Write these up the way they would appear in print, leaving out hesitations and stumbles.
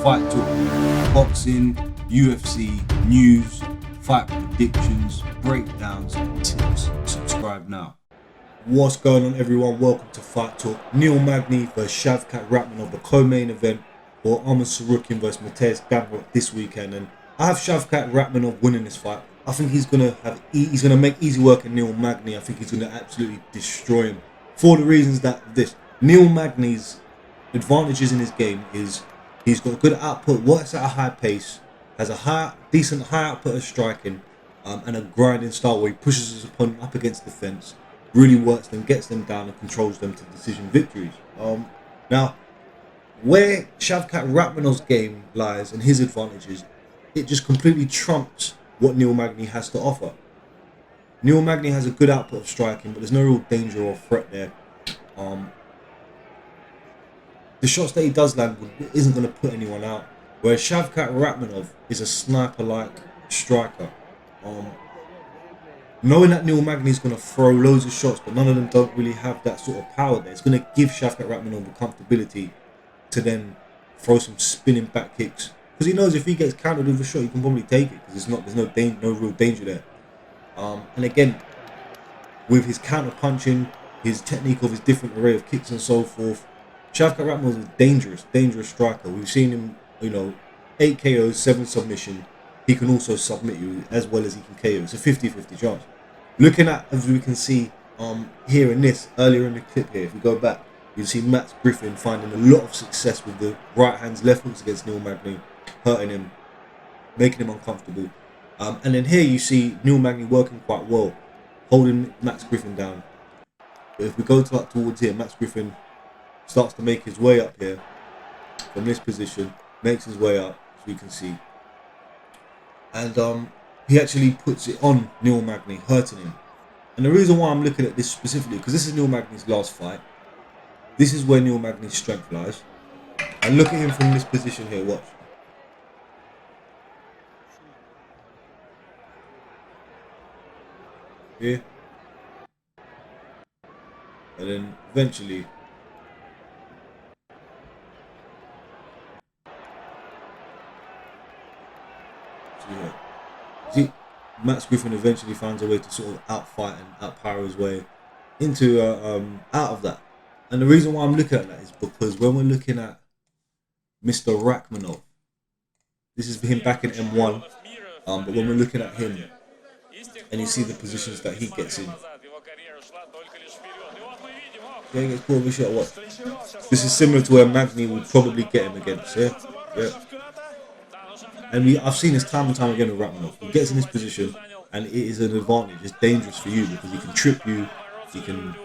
Fight Talk, boxing, UFC, news, fight predictions, breakdowns, tips. Subscribe now. What's going on, everyone? Welcome to Fight Talk. Neil Magny versus Shavkat Rakhmonov, the co-main event for Arman Sarukian versus Mateusz Gamrot this weekend, and I have Shavkat Rakhmonov winning this fight. I think he's gonna make easy work of Neil Magny. I think he's gonna absolutely destroy him for the reasons that Neil Magny's advantages in his game is he's got good output, works at a high pace, has a decent high output of striking, and a grinding style where he pushes his opponent up against the fence, really works them, gets them down, and controls them to decision victories. Now, where Shavkat Rakhmonov's game lies and his advantages, it just completely trumps what Neil Magny has to offer. Neil Magny has a good output of striking, but there's no real danger or threat there. The shots that he does land isn't going to put anyone out, whereas Shavkat Rakhmonov is a sniper-like striker. Knowing that Neil Magny is going to throw loads of shots, but none of them don't really have that sort of power there, it's going to give Shavkat Rakhmonov the comfortability to then throw some spinning back kicks, because he knows if he gets countered with a shot, he can probably take it, because there's no real danger there. And again, with his counter punching, his technique of his different array of kicks and so forth, Shavkat Rakhmonov is a dangerous striker. We've seen him, 8 KOs, 7 submission. He can also submit you as well as he can KO. It's a 50-50 chance. Looking at, as we can see here in this, earlier in the clip here, if we go back, you see Matt Griffin finding a lot of success with the right hands, left hooks against Neil Magny, hurting him, making him uncomfortable. And then here you see Neil Magny working quite well, holding Matt Griffin down. But if we go towards here, Matt Griffin starts to make his way up here from this position, makes his way up, as we can see. And he actually puts it on Neil Magny, hurting him. And the reason why I'm looking at this specifically, because this is Neil Magny's last fight. This is where Neil Magny's strength lies. And look at him from this position here, watch. Here. And then eventually, see, Matt Griffin eventually finds a way to sort of outfight and outpower his way into out of that. And the reason why I'm looking at that is because when we're looking at Mr. Rakhmonov, this is him back in M1, but when we're looking at him and you see the positions that he gets in, yeah, he gets caught with a shot. What? This is similar to where Magny would probably get him against. Yeah. And I've seen this time and time again with Rakhmonov. He gets in this position, and it is an advantage. It's dangerous for you because he can trip you, he can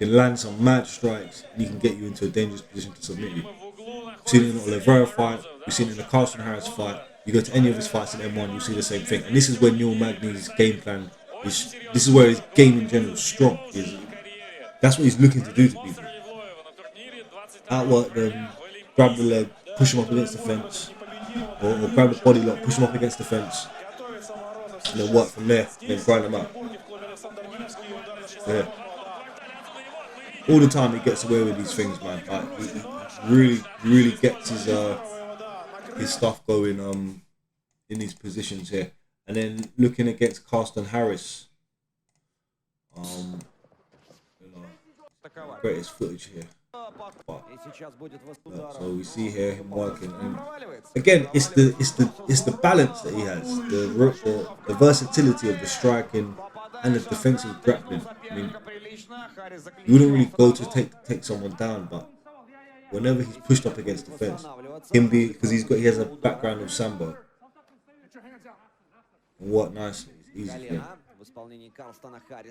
land some mad strikes, and he can get you into a dangerous position to submit you. We've seen it in the Oliveira fight. We've seen it in the Carlson Harris fight. You go to any of his fights in M1, you'll see the same thing. And this is where Neil Magny's game plan is. This is where his game in general is strong. That's what he's looking to do to people. Outwork them, grab the leg, push him up against the fence. Or grab the body lock, push him up against the fence, and then work from there, and then grind him out. Yeah. All the time he gets away with these things, man. Like, he really gets his stuff going in these positions here. And then looking against Carlson Harris, greatest footage here. So we see here him working, and again, it's the balance that he has, the versatility of the striking and the defensive grappling. I mean, you wouldn't really go to take someone down, but whenever he's pushed up against the fence, because he has a background of sambo, and what nicely, it's easy for him.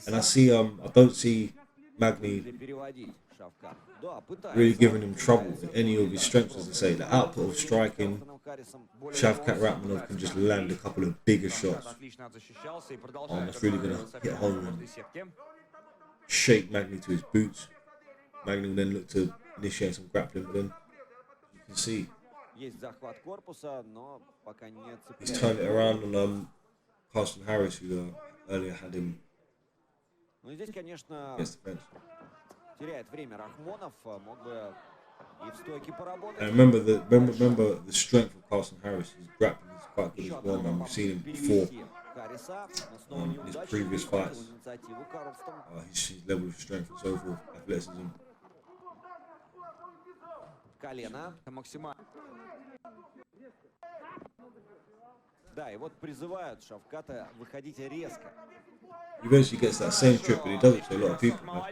And I don't see Magny really giving him trouble in any of his strengths, as I say. The output of striking, Shavkat Rakhmonov can just land a couple of bigger shots. That's really going to hit home and shake Magny to his boots. Magny will then look to initiate some grappling, but then you can see he's turned it around on Carlson Harris, who earlier had him against the fence. теряет время Рахмонов, мог бы And remember the strength of Carlson Harris. His grappling is quite good as well, man. We've seen him before in his previous fights. His level of strength and so forth, athleticism. Да, и вот призывают Шавката выходить резко. He eventually gets that same trip, and he does it to a lot of people, man.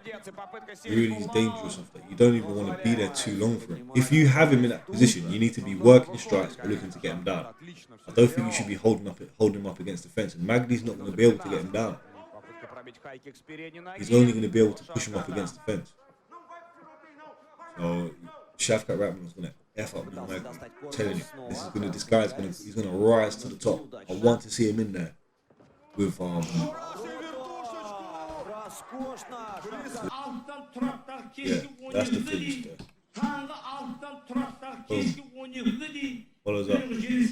He really is dangerous off that. You don't even want to be there too long for him. If you have him in that position, you need to be working strikes or looking to get him down. I don't think you should be holding him up against the fence. And Magny's not going to be able to get him down. He's only going to be able to push him up against the fence. So Shavkat Rakhmonov's going to F up Neil Magny. I'm telling you, this guy's he's going to rise to the top. I want to see him in there with yeah, that's the finish there. Follows up.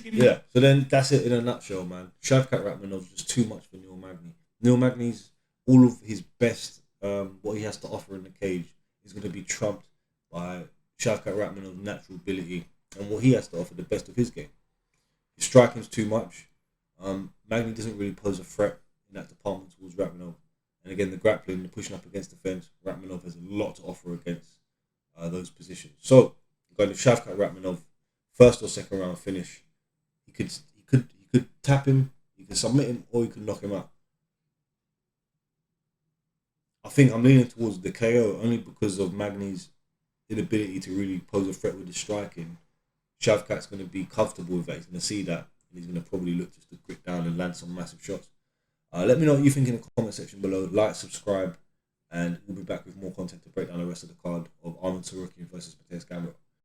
Yeah, so then that's it in a nutshell, man. Shavkat Rakhmonov's just too much for Neil Magny. Neil Magny's all of his best, what he has to offer in the cage is going to be trumped by Shavkat Rakhmonov's natural ability and what he has to offer, the best of his game. His striking's too much. Magny doesn't really pose a threat in that department towards Rakhmonov. And again, the grappling, the pushing up against the fence, Rakhmonov has a lot to offer against those positions. So, going to Shavkat Rakhmonov, first or second round finish. He could tap him, he could submit him, or he could knock him out. I think I'm leaning towards the KO only because of Magny's inability to really pose a threat with his striking. Shavkat's going to be comfortable with that. He's going to see that, and he's going to probably look just to grip down and land some massive shots. Let me know what you think in the comment section below. Like, subscribe, and we'll be back with more content to break down the rest of the card of Arnold Sarukian versus Mateusz Gamrot.